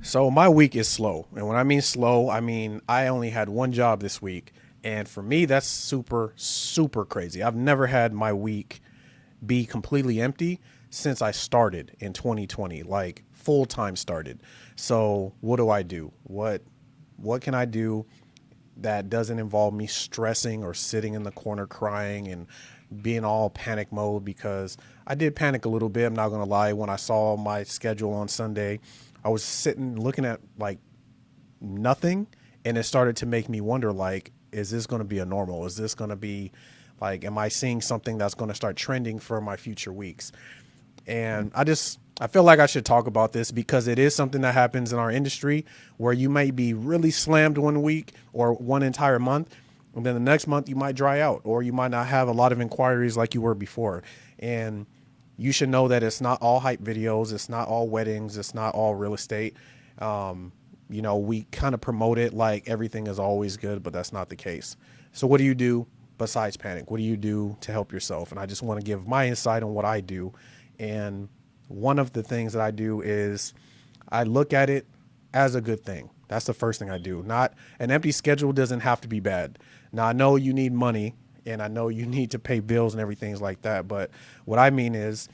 So my week is slow. And when I mean slow, I mean I only had one job this week. And for me, that's super, super crazy. I've never had my week be completely empty since I started in 2020, like full time started. So what do I do? What can I do that doesn't involve me stressing or sitting in the corner crying and being all panic mode? Because I did panic a little bit. I'm not going to lie. When I saw my schedule on Sunday, I was sitting looking at like nothing, and it started to make me wonder, like, is this going to be a normal? Is this going to be like, am I seeing something that's going to start trending for my future weeks? And I feel like I should talk about this because it is something that happens in our industry where you might be really slammed one week or one entire month, and then the next month you might dry out, or you might not have a lot of inquiries like you were before. And you should know that it's not all hype videos. It's not all weddings. It's not all real estate. We kind of promote it like everything is always good, but that's not the case. So what do you do besides panic? What do you do to help yourself? And I just want to give my insight on what I do. And one of the things that I do is I look at it as a good thing. That's the first thing I do. Not an empty schedule doesn't have to be bad. Now I know you need money and I know you need to pay bills and everything like that. But what I mean is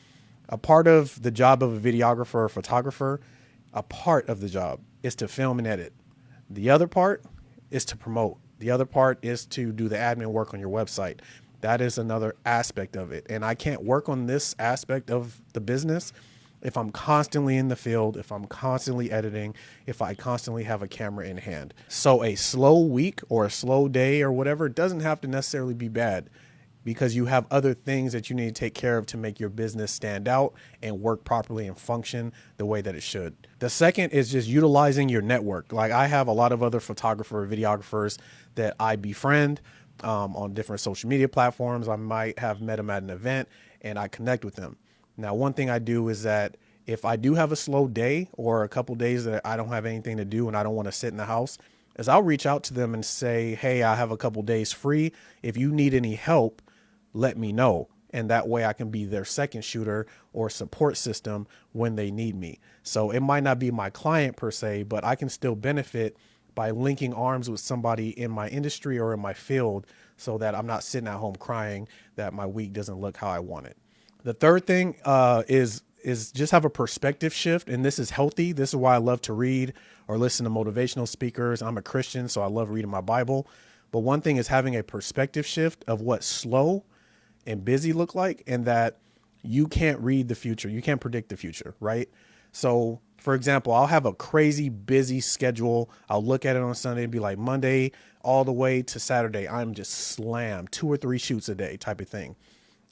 a part of the job of a videographer or photographer, a part of the job is to film and edit. The other part is to promote. The other part is to do the admin work on your website. That is another aspect of it. And I can't work on this aspect of the business if I'm constantly in the field, if I'm constantly editing, if I constantly have a camera in hand. So a slow week or a slow day or whatever doesn't have to necessarily be bad, because you have other things that you need to take care of to make your business stand out and work properly and function the way that it should. The second is just utilizing your network. Like I have a lot of other photographer, videographers that I befriend on different social media platforms. I might have met them at an event and I connect with them. Now, one thing I do is that if I do have a slow day or a couple days that I don't have anything to do and I don't want to sit in the house, is I'll reach out to them and say, hey, I have a couple days free. If you need any help, let me know. And that way I can be their second shooter or support system when they need me. So it might not be my client per se, but I can still benefit by linking arms with somebody in my industry or in my field so that I'm not sitting at home crying that my week doesn't look how I want it. The third thing is just have a perspective shift. And this is healthy. This is why I love to read or listen to motivational speakers. I'm a Christian, so I love reading my Bible. But one thing is having a perspective shift of what slow and busy look like, and that you can't read the future. You can't predict the future, right? So for example, I'll have a crazy busy schedule. I'll look at it on Sunday and be like, Monday all the way to Saturday, I'm just slammed 2 or 3 shoots a day type of thing.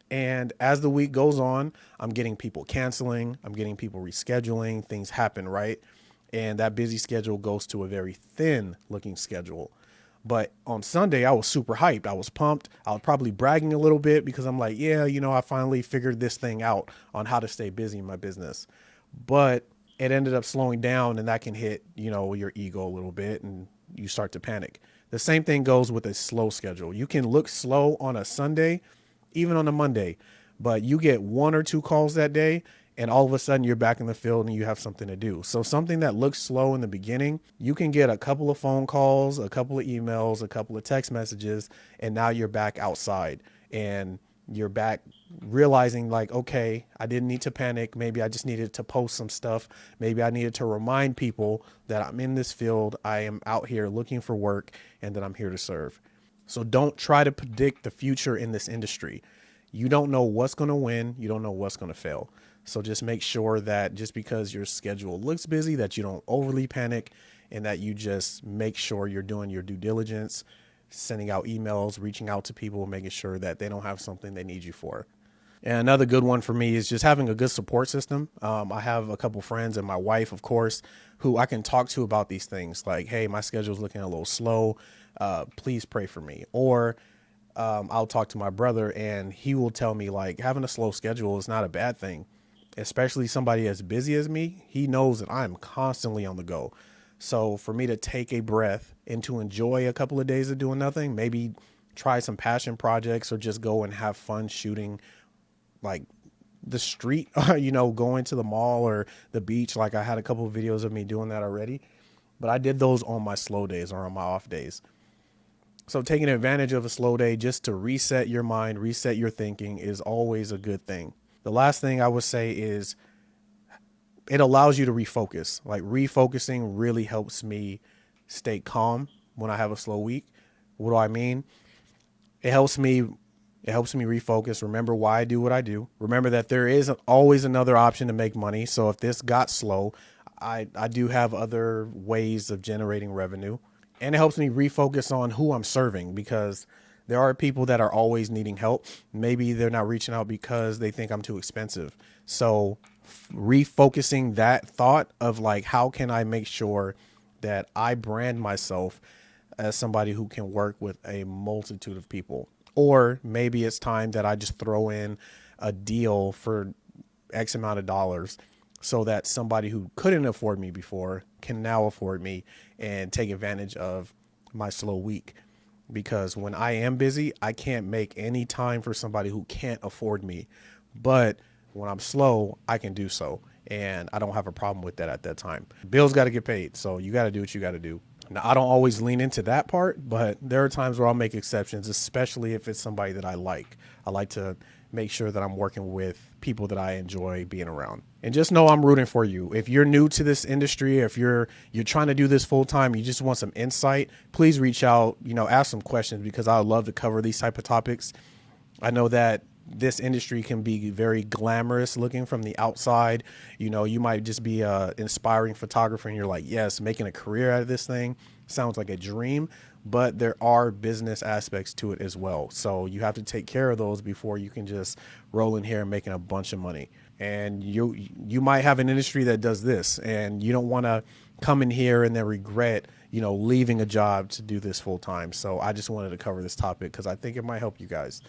And as the week goes on, I'm getting people canceling, I'm getting people rescheduling, things happen, right? And that busy schedule goes to a very thin looking schedule. But on Sunday, I was super hyped. I was pumped. I was probably bragging a little bit because I'm like, yeah, I finally figured this thing out on how to stay busy in my business. But it ended up slowing down, and that can hit, your ego a little bit and you start to panic. The same thing goes with a slow schedule. You can look slow on a Sunday, even on a Monday, but you get 1 or 2 calls that day and all of a sudden you're back in the field and you have something to do. So something that looks slow in the beginning, you can get a couple of phone calls, a couple of emails, a couple of text messages, and now you're back outside and you're back realizing like, okay, I didn't need to panic. Maybe I just needed to post some stuff. Maybe I needed to remind people that I'm in this field. I am out here looking for work and that I'm here to serve. So don't try to predict the future in this industry. You don't know what's going to win. You don't know what's going to fail. So just make sure that just because your schedule looks busy, that you don't overly panic and that you just make sure you're doing your due diligence, sending out emails, reaching out to people, making sure that they don't have something they need you for. And another good one for me is just having a good support system. I have a couple friends and my wife, of course, who I can talk to about these things like, hey, my schedule's looking a little slow. Please pray for me. Or I'll talk to my brother and he will tell me like having a slow schedule is not a bad thing, especially somebody as busy as me. He knows that I'm constantly on the go. So for me to take a breath and to enjoy a couple of days of doing nothing, maybe try some passion projects or just go and have fun shooting like the street, you know, going to the mall or the beach. Like I had a couple of videos of me doing that already, but I did those on my slow days or on my off days. So taking advantage of a slow day just to reset your mind, reset your thinking is always a good thing. The last thing I would say is it allows you to refocus. Like refocusing really helps me stay calm when I have a slow week. What do I mean? It helps me refocus, remember why I do what I do. Remember that there is always another option to make money. So if this got slow, I do have other ways of generating revenue. And it helps me refocus on who I'm serving, because there are people that are always needing help. Maybe they're not reaching out because they think I'm too expensive. So refocusing that thought of like, how can I make sure that I brand myself as somebody who can work with a multitude of people? Or maybe it's time that I just throw in a deal for X amount of dollars so that somebody who couldn't afford me before can now afford me and take advantage of my slow week. Because when I am busy, I can't make any time for somebody who can't afford me. But when I'm slow, I can do so. And I don't have a problem with that at that time. Bills got to get paid. So you got to do what you got to do. Now, I don't always lean into that part, but there are times where I'll make exceptions, especially if it's somebody that I like. I like to make sure that I'm working with people that I enjoy being around. And just know I'm rooting for you. If you're new to this industry, if you're trying to do this full time, you just want some insight, please reach out, you know, ask some questions, because I would love to cover these type of topics. I know that this industry can be very glamorous looking from the outside. You know, you might just be a inspiring photographer and you're like, yes, making a career out of this thing sounds like a dream, but there are business aspects to it as well. So you have to take care of those before you can just roll in here and making a bunch of money. And you might have an industry that does this, and you don't want to come in here and then regret, you know, leaving a job to do this full time. So I just wanted to cover this topic because I think it might help you guys.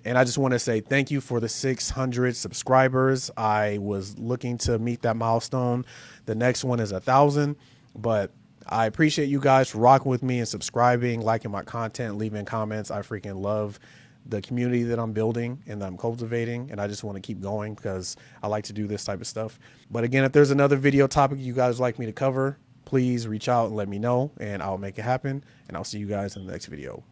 And I just want to say thank you for the 600 subscribers. I was looking to meet that milestone. The next one is 1,000, but I appreciate you guys for rocking with me and subscribing, liking my content, leaving comments. I freaking love the community that I'm building and that I'm cultivating. And I just want to keep going because I like to do this type of stuff. But again, if there's another video topic you guys like me to cover, please reach out and let me know and I'll make it happen. And I'll see you guys in the next video.